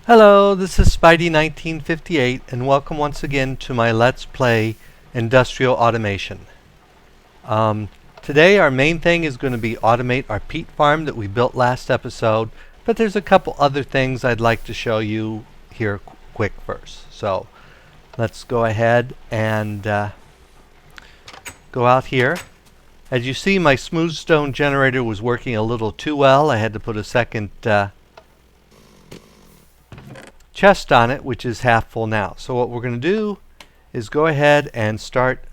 Hello, this is Spidey1958 and welcome once again to my Let's Play Industrial Automation. Today our main thing is going to be automate our peat farm that we built last episode, but there's a couple other things I'd like to show you here quick first. So let's go ahead and go out here. As you see, my smooth stone generator was working a little too well. I had to put a second chest on it, which is half full now. So what we're going to do is go ahead and start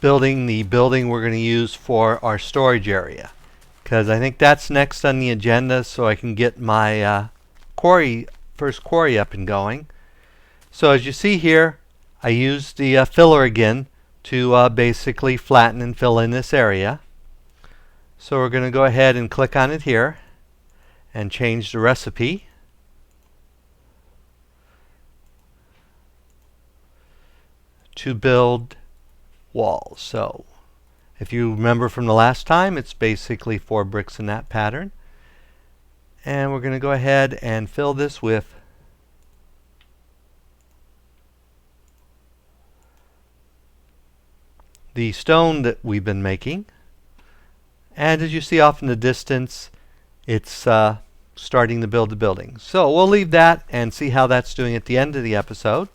building the building we're going to use for our storage area, because I think that's next on the agenda, so I can get my first quarry up and going. So as you see here, I used the filler again to basically flatten and fill in this area. So we're going to go ahead and click on it here and change the recipe to build walls. So if you remember from the last time, it's basically 4 bricks in that pattern. And we're going to go ahead and fill this with the stone that we've been making. And as you see off in the distance, it's starting to build the building. So we'll leave that and see how that's doing at the end of the episode.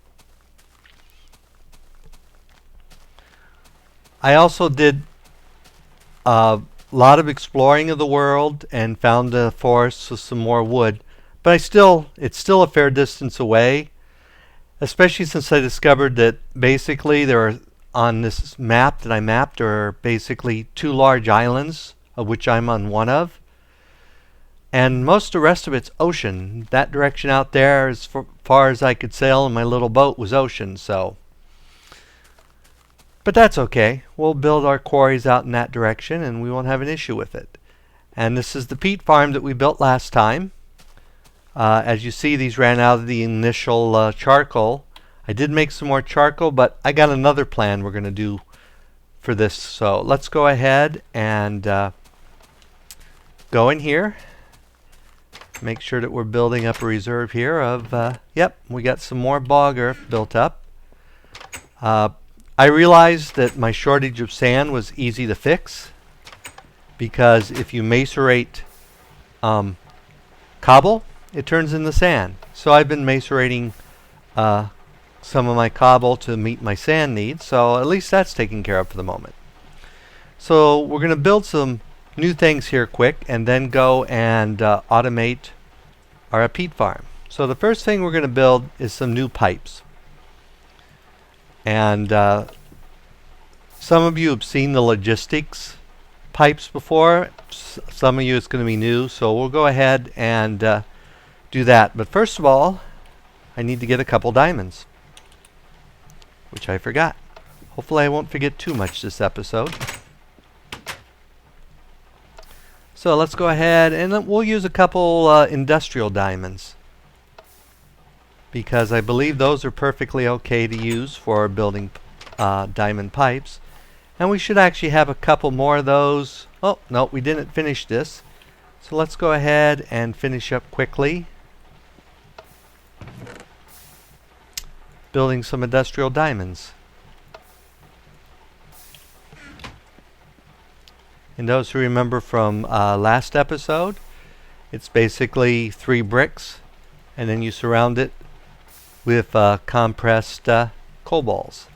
I also did a lot of exploring of the world and found a forest with some more wood, but it's still a fair distance away, especially since I discovered that basically there are, on this map that I mapped, there are basically 2 large islands, of which I'm on one of. And most of the rest of it's ocean. That direction out there, as far as I could sail in my little boat, was ocean. So, but that's okay. We'll build our quarries out in that direction and we won't have an issue with it. And this is the peat farm that we built last time. As you see, these ran out of the initial charcoal. I did make some more charcoal, but I got another plan we're going to do for this. So let's go ahead and go in here. Make sure that we're building up a reserve here of, yep, we got some more bog earth built up. I realized that my shortage of sand was easy to fix, because if you macerate cobble, it turns into sand. So I've been macerating some of my cobble to meet my sand needs, so at least that's taken care of for the moment. So we're going to build some new things here quick and then go and automate our peat farm. So the first thing we're going to build is some new pipes. And some of you have seen the logistics pipes before. Some of you it's going to be new, so we'll go ahead and do that. But first of all, I need to get a couple diamonds, which I forgot. Hopefully I won't forget too much this episode. So let's go ahead and we'll use a couple industrial diamonds, because I believe those are perfectly okay to use for building diamond pipes. And we should actually have a couple more of those. Oh, no, we didn't finish this. So let's go ahead and finish up quickly building some industrial diamonds. And those who remember from last episode, it's basically 3 bricks, and then you surround it with compressed coal balls.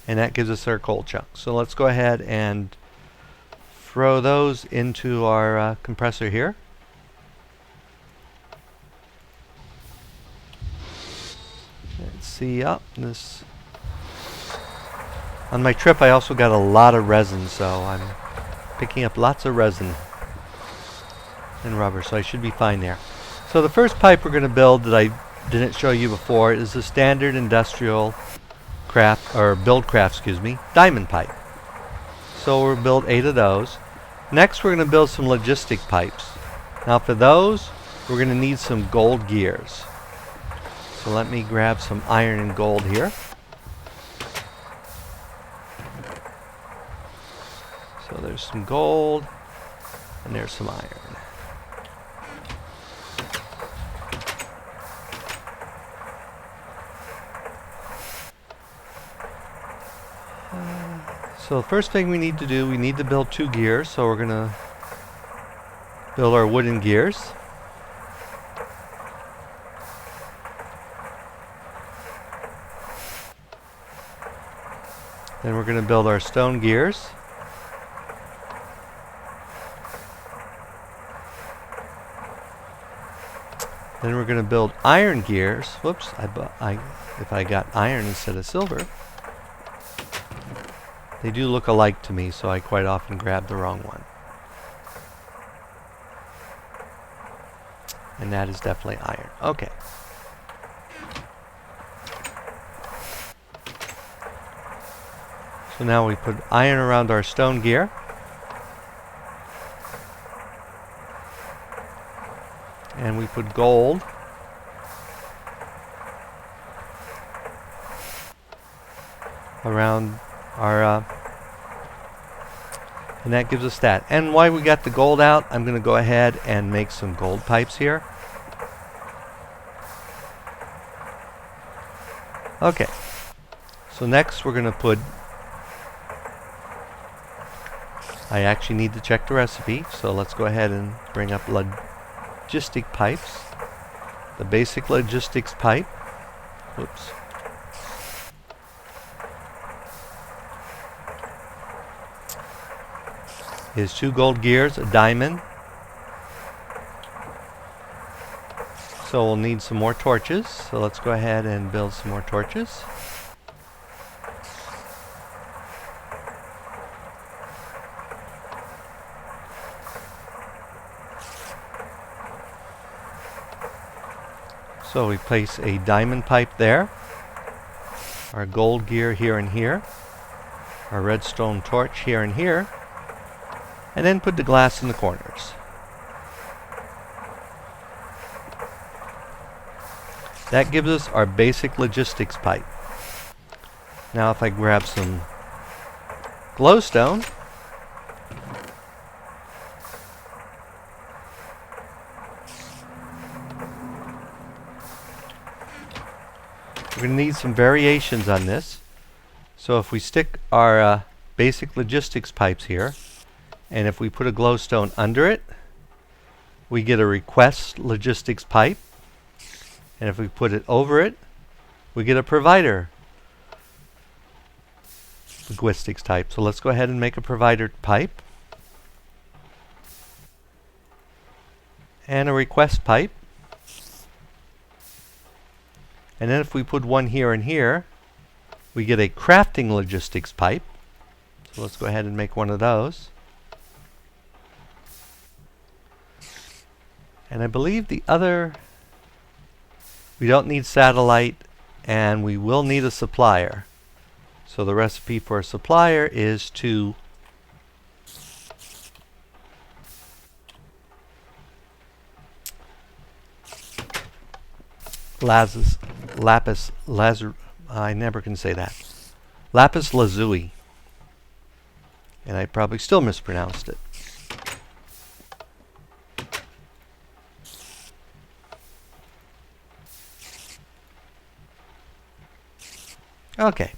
And that gives us our coal chunks. So let's go ahead and throw those into our compressor here. Let's see, this on my trip I also got a lot of resin, so I'm picking up lots of resin and rubber, so I should be fine there. So the first pipe we're going to build that I didn't show you before is the standard industrial Buildcraft, diamond pipe. So we'll build 8 of those. Next we're going to build some logistic pipes. Now for those, we're going to need some gold gears. So let me grab some iron and gold here. There's some gold, and there's some iron. So the first thing we need to do, we need to build 2 gears. So we're going to build our wooden gears. Then we're going to build our stone gears. Then we're going to build iron gears. Whoops, if I got iron instead of silver. They do look alike to me, so I quite often grab the wrong one. And that is definitely iron. Okay. So now we put iron around our stone gear. And we put gold around our and that gives us that. And while we got the gold out, I'm going to go ahead and make some gold pipes here. Okay. So next we're going to put, I actually need to check the recipe, so let's go ahead and bring up logistic pipes. The basic logistics pipe. Whoops. Is 2 gold gears, a diamond. So we'll need some more torches. So let's go ahead and build some more torches. So we place a diamond pipe there, our gold gear here and here, our redstone torch here and here, and then put the glass in the corners. That gives us our basic logistics pipe. Now if I grab some glowstone, we're going to need some variations on this. So if we stick our basic logistics pipes here, and if we put a glowstone under it, we get a request logistics pipe. And if we put it over it, we get a provider logistics type. So let's go ahead and make a provider pipe. And a request pipe. And then if we put one here and here, we get a crafting logistics pipe. So let's go ahead and make one of those. And I believe the other, we don't need satellite, and we will need a supplier. So the recipe for a supplier is to lapis lazuli. I never can say that. Lapis lazuli. And I probably still mispronounced it. Okay.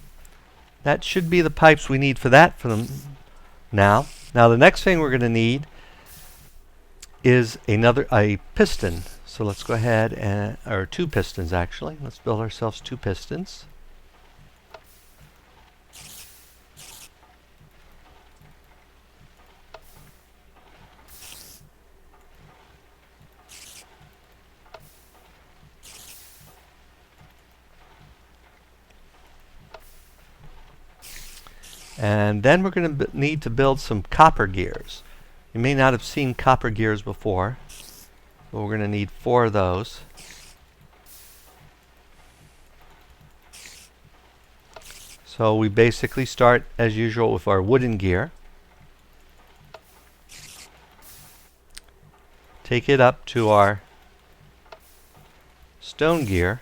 That should be the pipes we need for that for them now. Now the next thing we're going to need is a piston. So let's go ahead and, or 2 pistons actually. Let's build ourselves 2 pistons. And then we're going to need to build some copper gears. You may not have seen copper gears before, but we're going to need 4 of those. So we basically start as usual with our wooden gear. Take it up to our stone gear.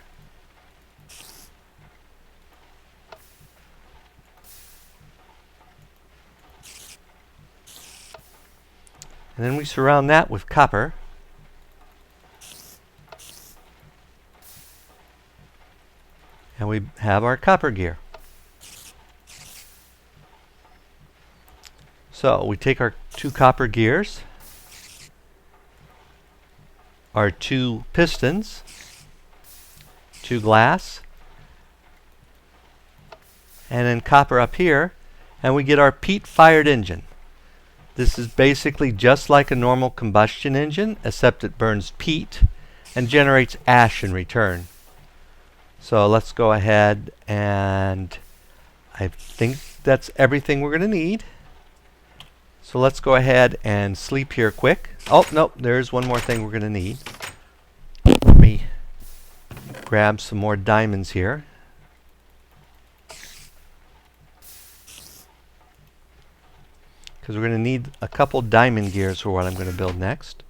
And then we surround that with copper. And we have our copper gear. So we take our 2 copper gears, our 2 pistons, 2 glass, and then copper up here, and we get our peat fired engine. This is basically just like a normal combustion engine, except it burns peat and generates ash in return. So let's go ahead, and I think that's everything we're going to need. So let's go ahead and sleep here quick. Oh, no, there's one more thing we're going to need. Let me grab some more diamonds here. Because we're going to need a couple diamond gears for what I'm going to build next.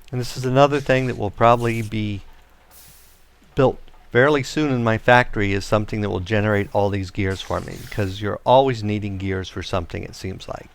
And this is another thing that will probably be built fairly soon in my factory, is something that will generate all these gears for me, because you're always needing gears for something, it seems like.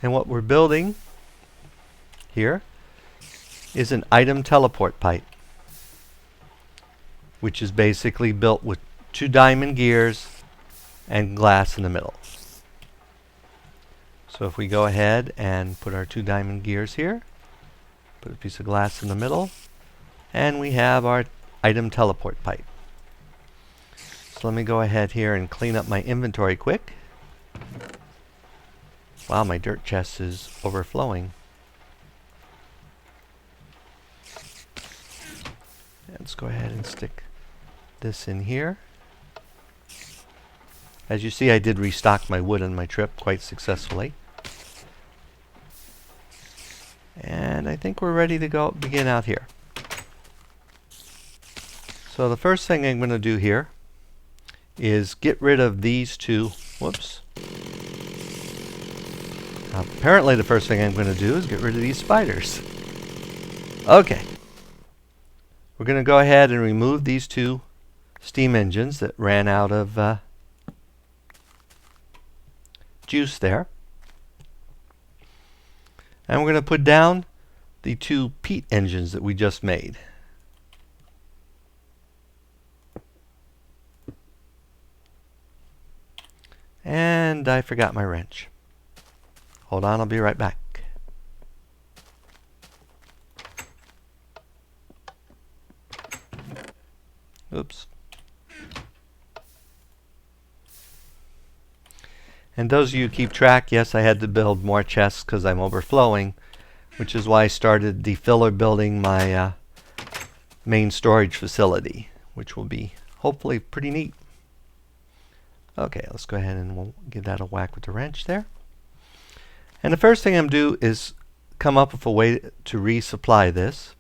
And what we're building here is an item teleport pipe, which is basically built with 2 diamond gears and glass in the middle. So if we go ahead and put our 2 diamond gears here, put a piece of glass in the middle, and we have our item teleport pipe. So let me go ahead here and clean up my inventory quick. Wow, my dirt chest is overflowing. Let's go ahead and stick this in here. As you see, I did restock my wood on my trip quite successfully. And I think we're ready to go begin out here. So the first thing I'm going to do here is get rid of these 2. Whoops. Apparently the first thing I'm going to do is get rid of these spiders. Okay. We're going to go ahead and remove these 2 steam engines that ran out of juice there. And we're going to put down the 2 peat engines that we just made. And I forgot my wrench. Hold on, I'll be right back. Oops. And those of you who keep track, yes, I had to build more chests because I'm overflowing, which is why I started the filler building my main storage facility, which will be hopefully pretty neat. Okay, let's go ahead and we'll give that a whack with the wrench there. And the first thing I'm going to do is come up with a way to resupply this.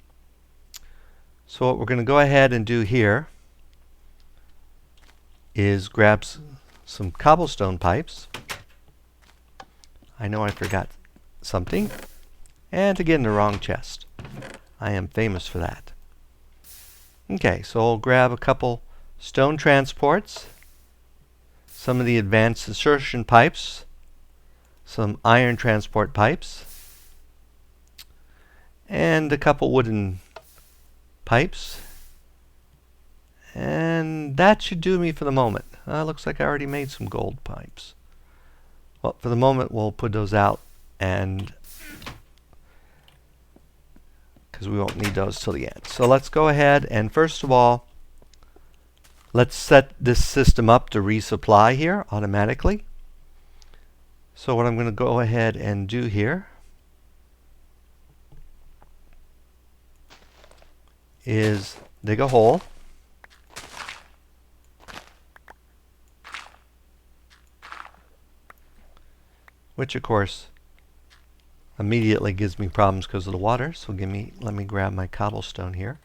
So what we're going to go ahead and do here is grab some cobblestone pipes. I know I forgot something. And to get in the wrong chest. I am famous for that. Okay, so I'll grab a couple stone transports, some of the advanced insertion pipes, some iron transport pipes, and a couple wooden pipes. And that should do me for the moment. Looks like I already made some gold pipes. Well, for the moment we'll put those out, and because we won't need those till the end. So let's go ahead and first of all Let's set this system up to resupply here automatically. So what I'm going to go ahead and do here is dig a hole. Which of course immediately gives me problems because of the water. So let me grab my cobblestone here.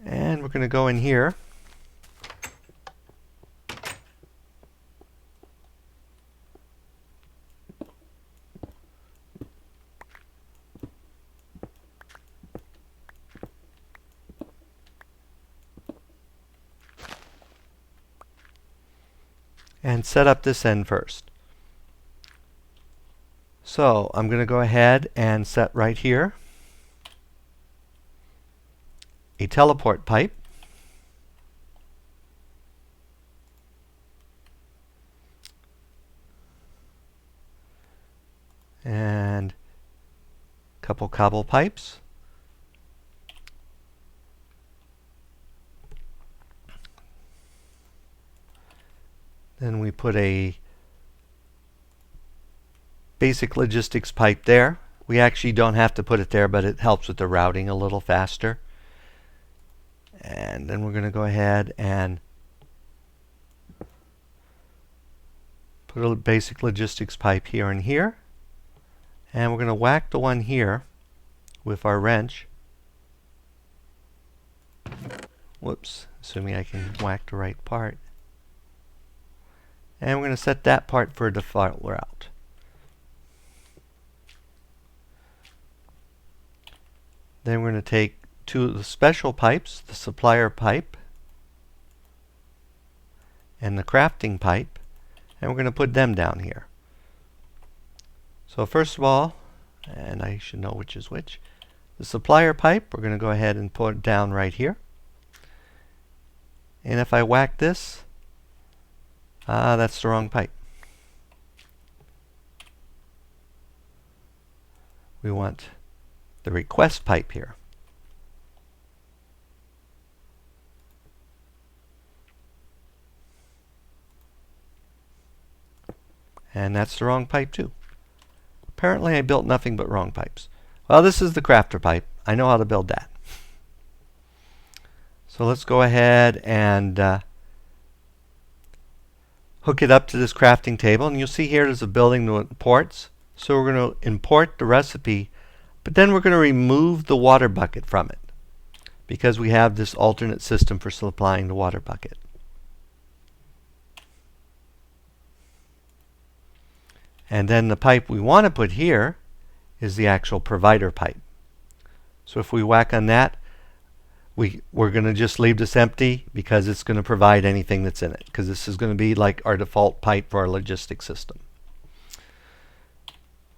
And we're going to go in here. And set up this end first. So I'm going to go ahead and set right here a teleport pipe. And a couple cobble pipes. Then we put a basic logistics pipe there. We actually don't have to put it there, but it helps with the routing a little faster. And then we're going to go ahead and put a basic logistics pipe here and here. And we're going to whack the one here with our wrench. Whoops, assuming I can whack the right part. And we're going to set that part for a default route. Then we're going to take two of the special pipes, the supplier pipe and the crafting pipe, and we're going to put them down here. So first of all, and I should know which is which, the supplier pipe, we're going to go ahead and put it down right here. And if I whack this, that's the wrong pipe. We want the request pipe here. And that's the wrong pipe too. Apparently I built nothing but wrong pipes. Well, this is the crafter pipe. I know how to build that. So let's go ahead and hook it up to this crafting table. And you'll see here there's a building with ports. So we're going to import the recipe, but then we're going to remove the water bucket from it because we have this alternate system for supplying the water bucket. And then the pipe we want to put here is the actual provider pipe. So if we whack on that, we're going to just leave this empty because it's going to provide anything that's in it, because this is going to be like our default pipe for our logistics system.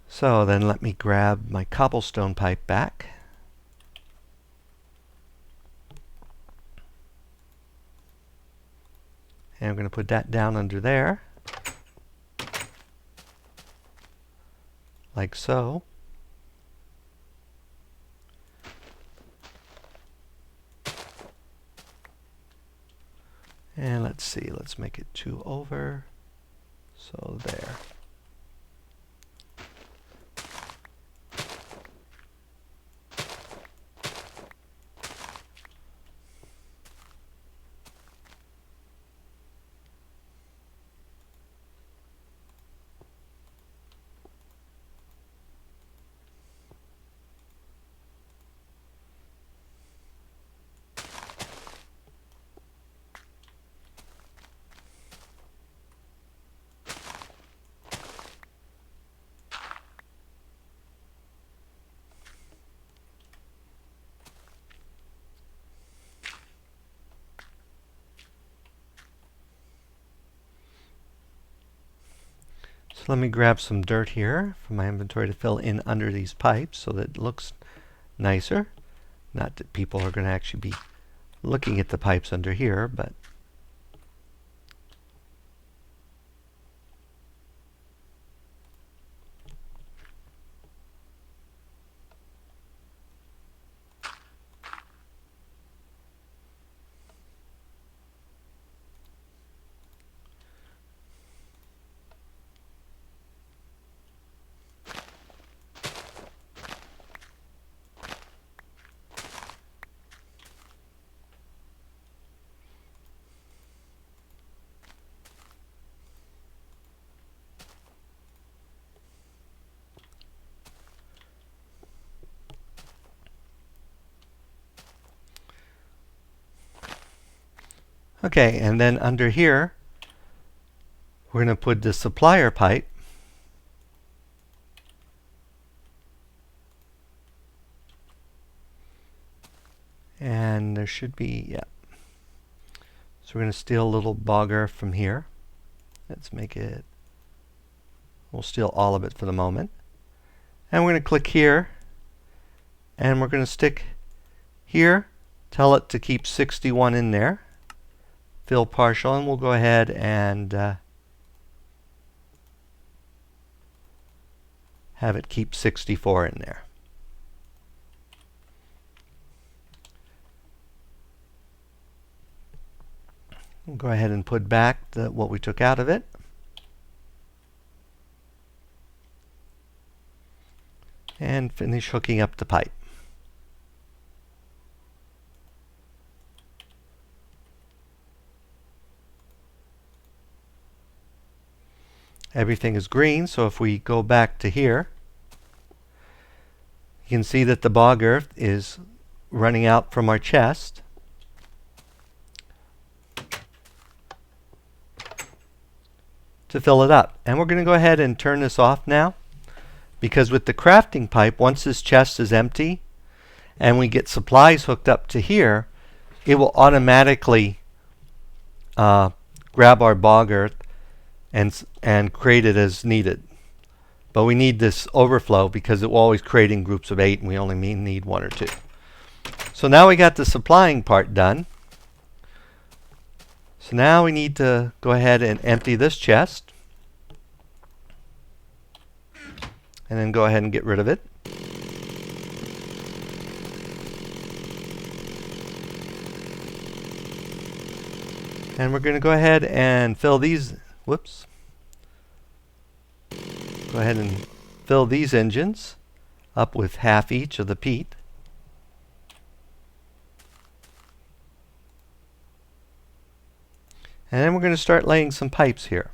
So then let me grab my cobblestone pipe back. And I'm going to put that down under there. Like so. And let's see, let's make it 2 over. So there. So let me grab some dirt here from my inventory to fill in under these pipes so that it looks nicer. Not that people are going to actually be looking at the pipes under here, but okay, and then under here, we're going to put the supplier pipe. And there should be, yeah. So we're going to steal a little bogger from here. Let's make it, we'll steal all of it for the moment. And we're going to click here, and we're going to stick here, tell it to keep 61 in there. Fill partial, and we'll go ahead and have it keep 64 in there. We'll go ahead and put back what we took out of it. And finish hooking up the pipe. Everything is green, so if we go back to here, you can see that the bog earth is running out from our chest. To fill it up. And we're going to go ahead and turn this off now, because with the crafting pipe, once this chest is empty and we get supplies hooked up to here, it will automatically grab our bog earth and create it as needed. But we need this overflow because it will always create in groups of 8 and we only need 1 or 2. So now we got the supplying part done. So now we need to go ahead and empty this chest. And then go ahead and get rid of it. And we're going to go ahead and fill these, whoops. Go ahead and fill these engines up with half each of the peat. And then we're going to start laying some pipes here.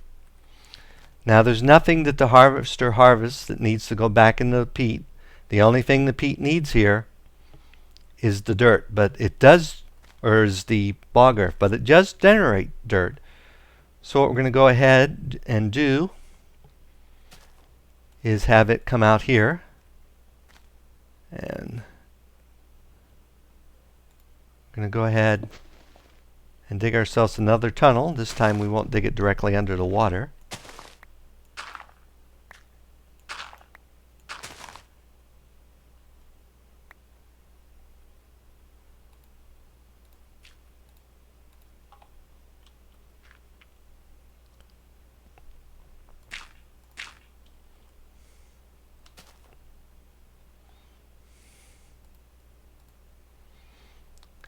Now there's nothing that the harvester harvests that needs to go back into the peat. The only thing the peat needs here is the dirt, but it does, or is the bog earth, but it does generate dirt. So what we're going to go ahead and do is have it come out here, and we're going to go ahead and dig ourselves another tunnel. This time we won't dig it directly under the water.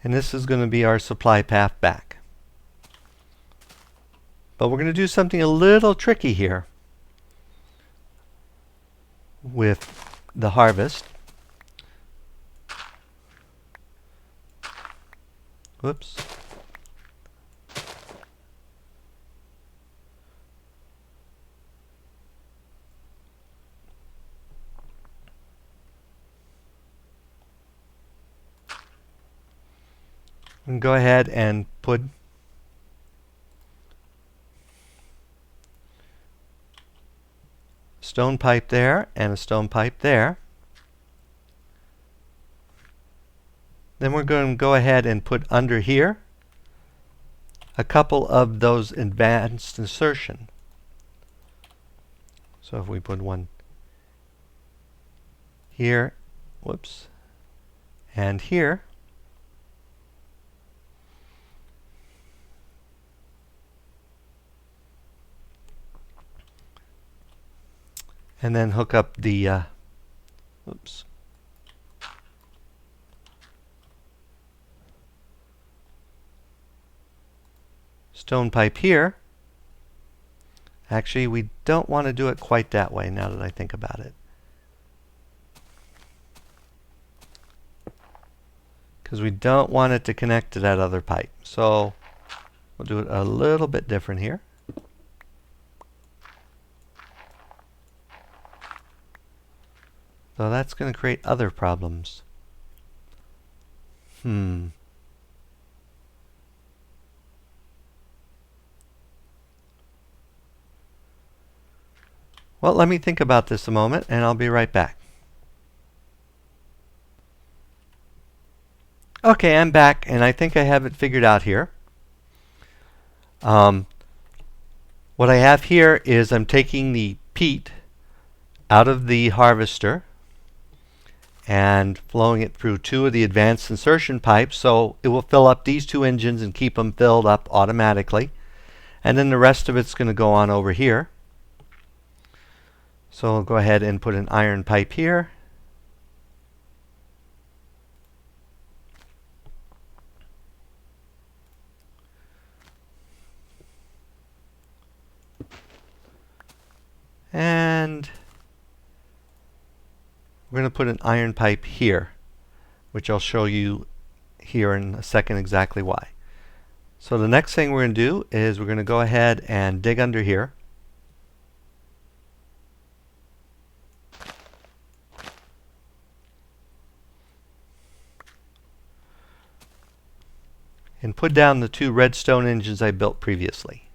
And this is going to be our supply path back. But we're going to do something a little tricky here with the harvest. Whoops. And go ahead and put a stone pipe there and a stone pipe there. Then we're going to go ahead and put under here a couple of those advanced insertion. So if we put one here, whoops, and here, and then hook up the oops. Stone pipe here. Actually, we don't want to do it quite that way now that I think about it, because we don't want it to connect to that other pipe. So we'll do it a little bit different here. So that's going to create other problems. Well, let me think about this a moment, and I'll be right back. Okay, I'm back, and I think I have it figured out here. What I have here is I'm taking the peat out of the harvester and flowing it through two of the advanced insertion pipes, so it will fill up these two engines and keep them filled up automatically. And then the rest of it's going to go on over here. So I'll go ahead and put an iron pipe here. And we're going to put an iron pipe here, which I'll show you here in a second exactly why. So the next thing we're going to do is we're going to go ahead and dig under here. And put down the two Redstone engines I built previously.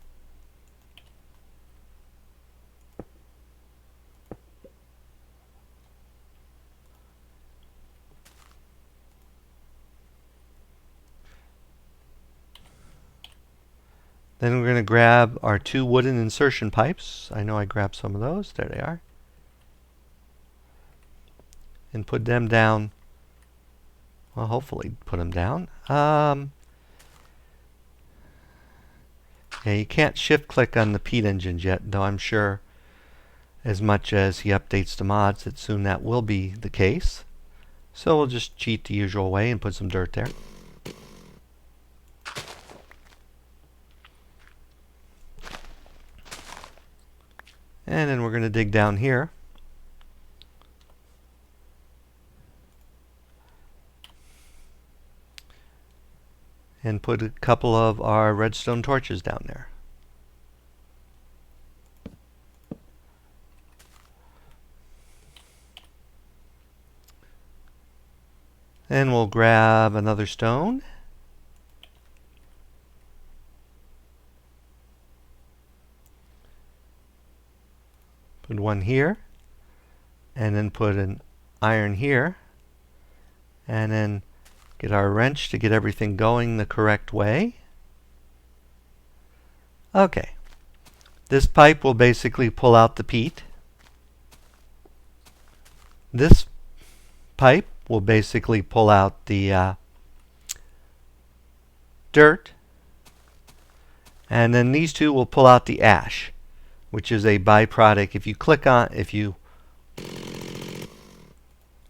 Then we're going to grab our two wooden insertion pipes. I know I grabbed some of those. There they are. And put them down. Well, hopefully put them down. Yeah, you can't shift click on the Peat engines yet, though I'm sure as much as he updates the mods that soon that will be the case. So we'll just cheat the usual way and put some dirt there. And then we're going to dig down here. And put a couple of our redstone torches down there. Then we'll grab another stone. Put one here. And then put an iron here. And then get our wrench to get everything going the correct way. Okay. This pipe will basically pull out the peat. This pipe will basically pull out the dirt. And then these two will pull out the ash, which is a byproduct. If you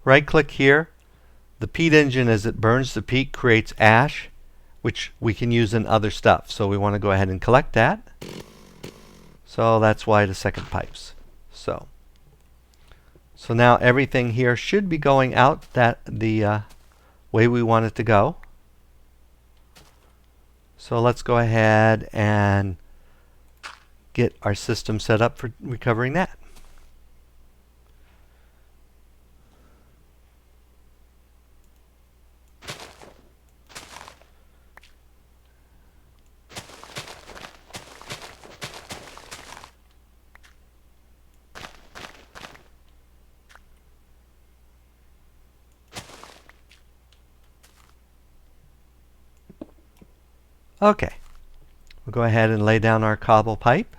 right click here, the peat engine, as it burns the peat, creates ash, which we can use in other stuff. So we want to go ahead and collect that. So that's why the second pipes. So now everything here should be going out the way we want it to go. So let's go ahead and get our system set up for recovering that. Okay, we'll go ahead and lay down our cobble pipe.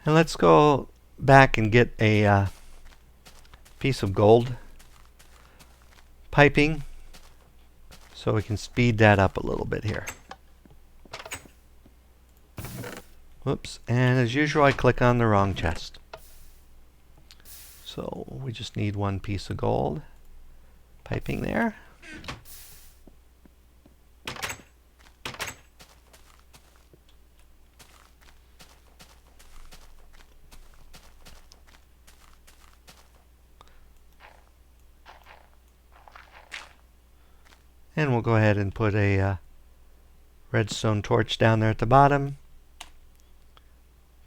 And let's go back and get a piece of gold piping so we can speed that up a little bit here. Whoops, and as usual I click on the wrong chest. So we just need one piece of gold piping there. And we'll go ahead and put a redstone torch down there at the bottom.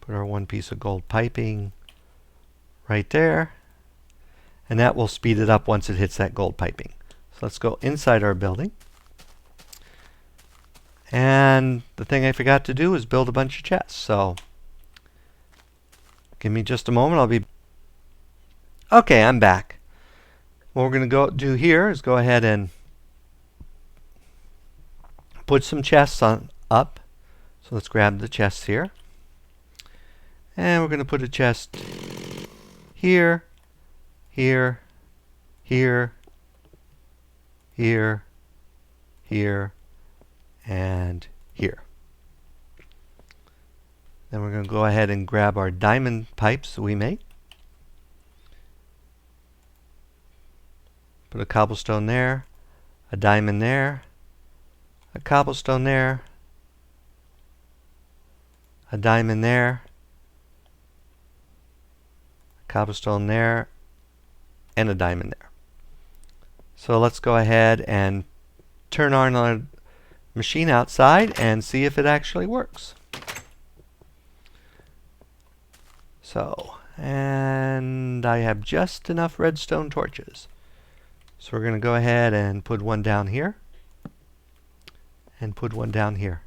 Put our one piece of gold piping right there. And that will speed it up once it hits that gold piping. So let's go inside our building. And the thing I forgot to do is build a bunch of chests. So give me just a moment. I'll be... Okay, I'm back. What we're going to go do here is go ahead and put some chests on up. So let's grab the chests here. And we're going to put a chest here, here, here, here, here, and here. Then we're going to go ahead and grab our diamond pipes that we made. Put a cobblestone there, a diamond there, a cobblestone there, a diamond there, a cobblestone there, and a diamond there. So let's go ahead and turn on our machine outside and see if it actually works. So, and I have just enough redstone torches. So we're going to go ahead and put one down here and put one down here.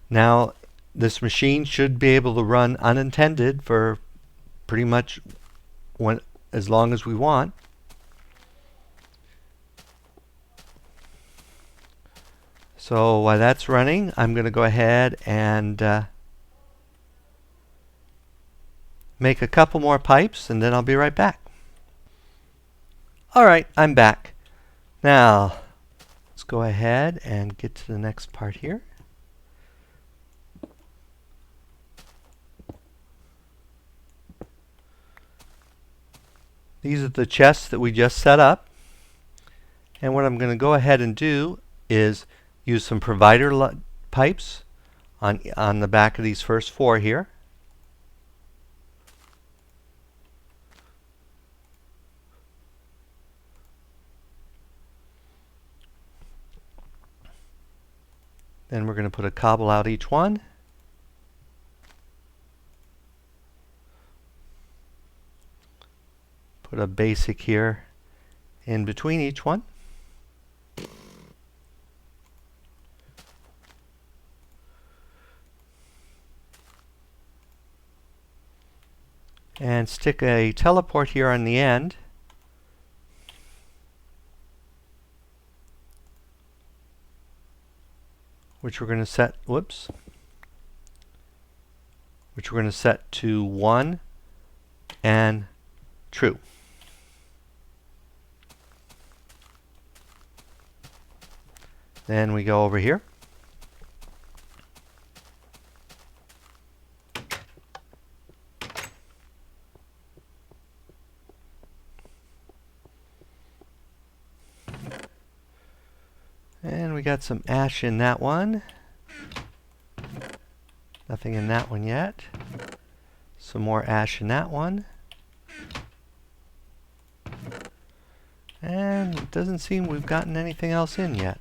Now this machine should be able to run unattended for pretty much as long as we want. So while that's running, I'm going to go ahead and make a couple more pipes, and then I'll be right back. Alright, I'm back. Now, let's go ahead and get to the next part here. These are the chests that we just set up. And what I'm going to go ahead and do is use some provider pipes on the back of these first four here. Then we're going to put a cobble out each one. Put a basic here in between each one. And stick a teleport here on the end. Which we're going to set, which we're going to set to 1 and true. Then we go over here. And we got some ash in that one. Nothing in that one yet. Some more ash in that one. And it doesn't seem we've gotten anything else in yet.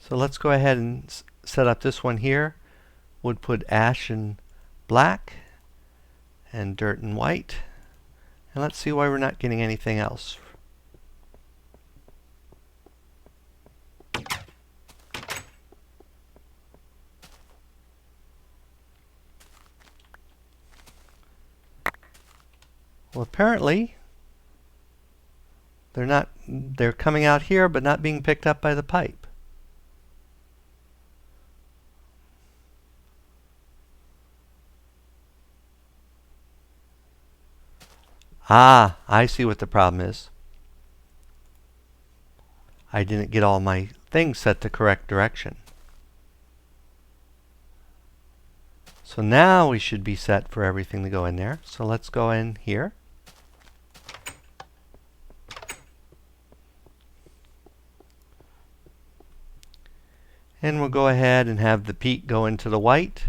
So let's go ahead and set up this one here. We'll put ash in black and dirt in white. And let's see why we're not getting anything else. Well, apparently they're coming out here but not being picked up by the pipe. Ah, I see what the problem is. I didn't get all my things set to correct direction. So now we should be set for everything to go in there. So let's go in here. And we'll go ahead and have the peat go into the white.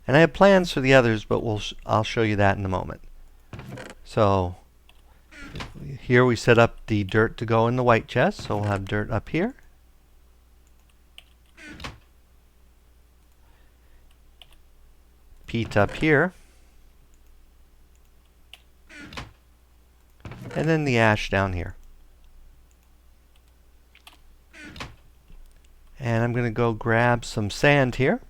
And I have plans for the others, but I'll show you that in a moment. So here we set up the dirt to go in the white chest. So we'll have dirt up here. Peat up here. And then the ash down here. And I'm going to go grab some sand here.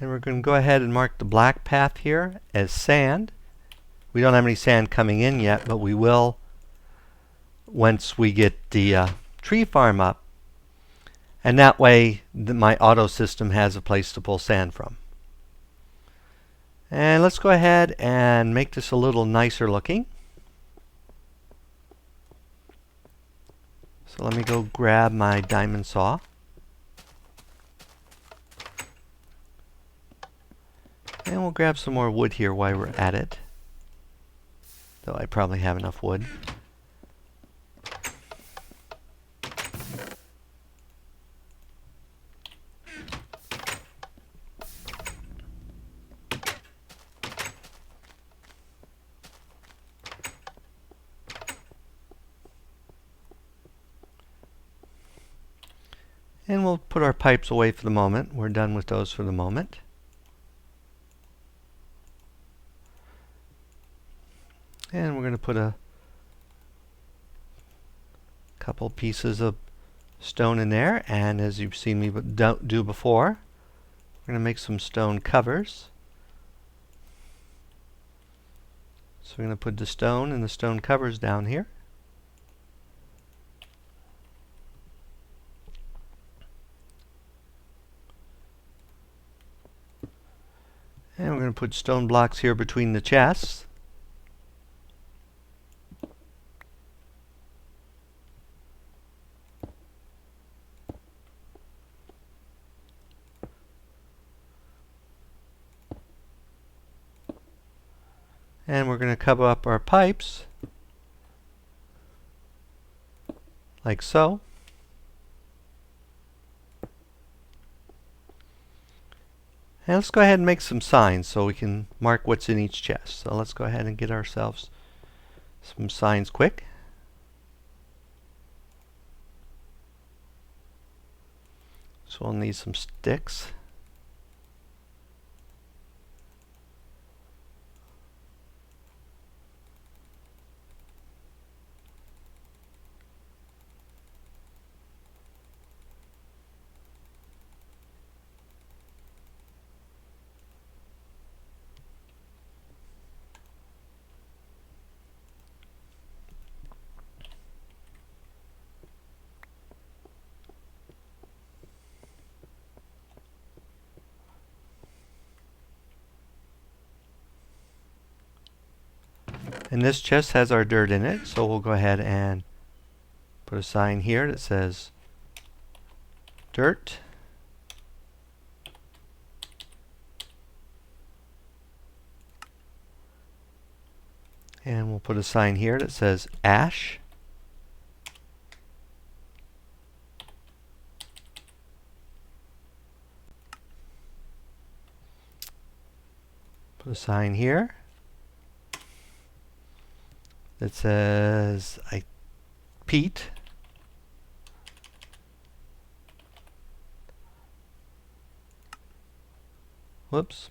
And we're going to go ahead and mark the black path here as sand. We don't have any sand coming in yet, but we will once we get the tree farm up. And that way my auto system has a place to pull sand from. And let's go ahead and make this a little nicer looking. So let me go grab my diamond saw. And we'll grab some more wood here while we're at it. Though I probably have enough wood. And we'll put our pipes away for the moment. We're done with those for the moment. And we're going to put a couple pieces of stone in there. And as you've seen me do before, we're going to make some stone covers. So we're going to put the stone and the stone covers down here. And we're going to put stone blocks here between the chests. And we're going to cover up our pipes like so. And let's go ahead and make some signs so we can mark what's in each chest. So let's go ahead and get ourselves some signs quick. So we'll need some sticks. And this chest has our dirt in it, so we'll go ahead and put a sign here that says dirt. And we'll put a sign here that says ash. Put a sign here that says peat. Whoops.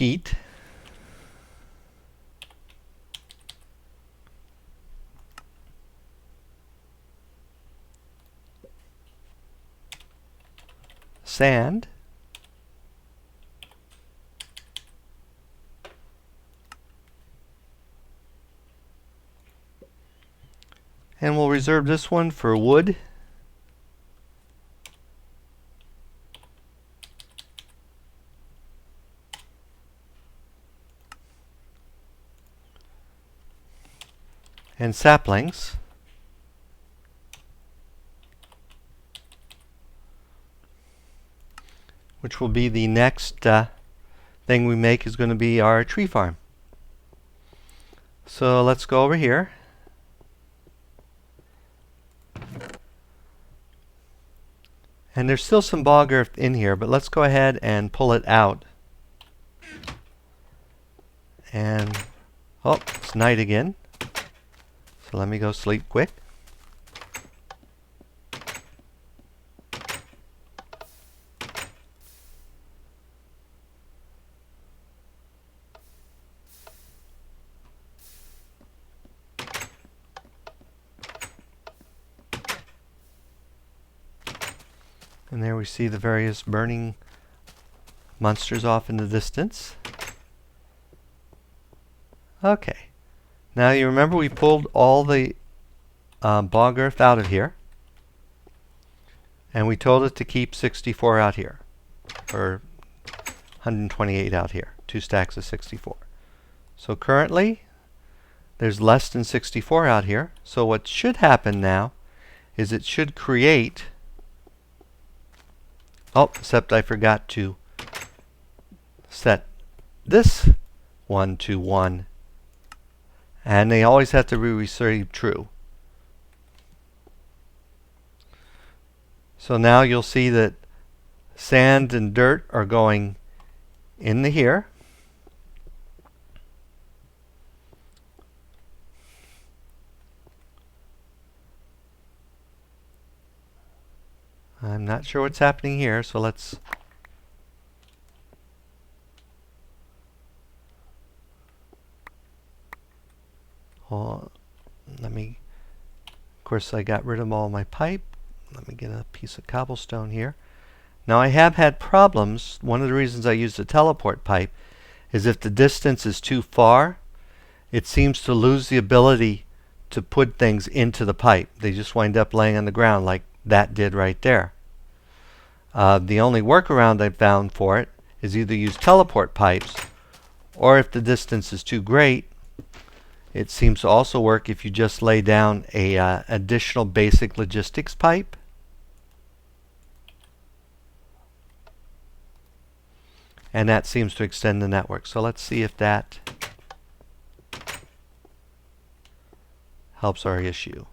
peat. Sand. And we'll reserve this one for wood. And saplings. Which will be the next thing we make, is going to be our tree farm. So let's go over here. And there's still some bog earth in here, but let's go ahead and pull it out. And, oh, it's night again. So let me go sleep quick. And there we see the various burning monsters off in the distance. Okay. Now you remember we pulled all the bog earth out of here. And we told it to keep 64 out here. Or 128 out here. 2 stacks of 64. So currently, there's less than 64 out here. So what should happen now is it should create... Oh, except I forgot to set this one to 1. And they always have to be received true. So now you'll see that sand and dirt are going in here. I'm not sure what's happening here, so let's... Of course I got rid of all my pipe. Let me get a piece of cobblestone here. Now I have had problems. One of the reasons I use the teleport pipe is if the distance is too far, it seems to lose the ability to put things into the pipe. They just wind up laying on the ground like that did right there. The only workaround I've found for it is either use teleport pipes, or if the distance is too great, it seems to also work if you just lay down a additional basic logistics pipe. And that seems to extend the network. So let's see if that helps our issue.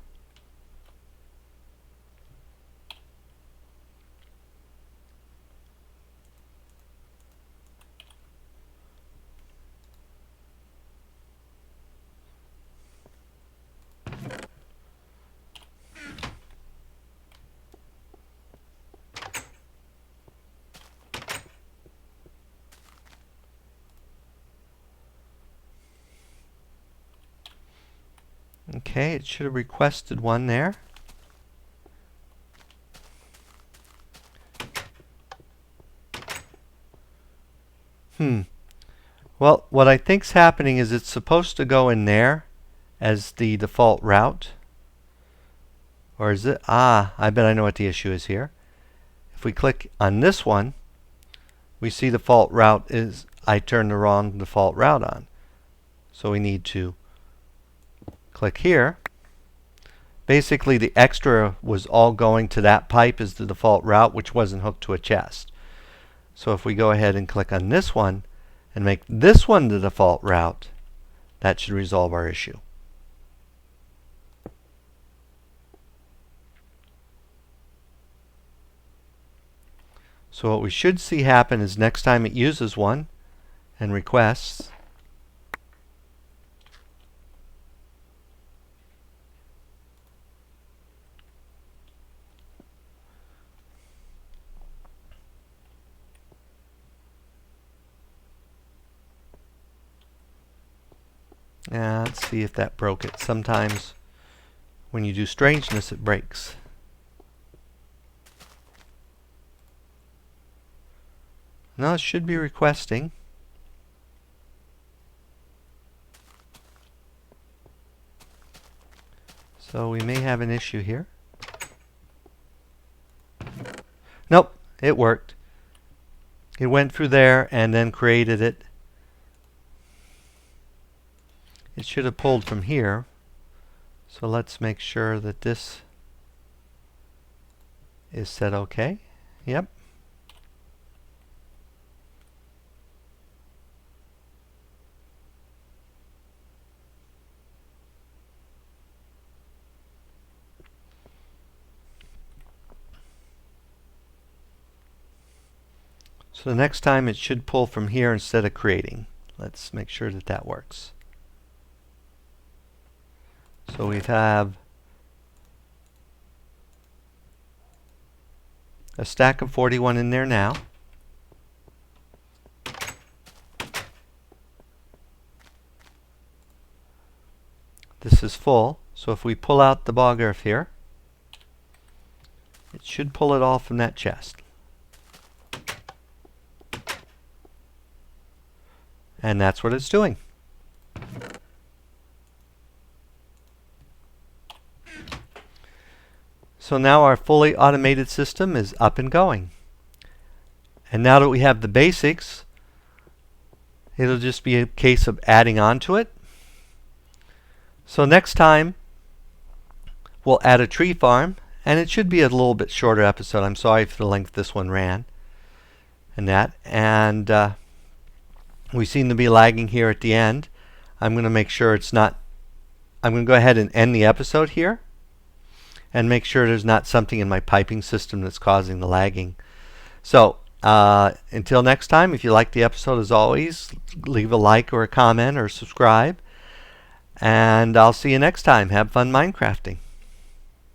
Okay, it should have requested one there. Well, what I think's happening is it's supposed to go in there as the default route. Or is it? Ah, I bet I know what the issue is here. If we click on this one, we see the default route is, I turned the wrong default route on. So we need to click here. Basically, the extra was all going to that pipe as the default route, which wasn't hooked to a chest. So if we go ahead and click on this one and make this one the default route, that should resolve our issue. So what we should see happen is next time it uses one and requests, Let's see if that broke it. Sometimes when you do strangeness, it breaks. No, it should be requesting. So we may have an issue here. Nope, it worked. It went through there and then created it. It should have pulled from here. So let's make sure that this is set OK. Yep. So the next time it should pull from here instead of creating. Let's make sure that that works. So we have a stack of 41 in there now. This is full, so if we pull out the bog earth here, it should pull it all from that chest. And that's what it's doing. So now our fully automated system is up and going. And now that we have the basics, it'll just be a case of adding on to it. So next time, we'll add a tree farm, and it should be a little bit shorter episode. I'm sorry for the length this one ran. And we seem to be lagging here at the end. I'm going to make sure it's not. I'm going to go ahead and end the episode here and make sure there's not something in my piping system that's causing the lagging. So until next time, if you like the episode, as always, leave a like or a comment or subscribe. And I'll see you next time. Have fun Minecrafting.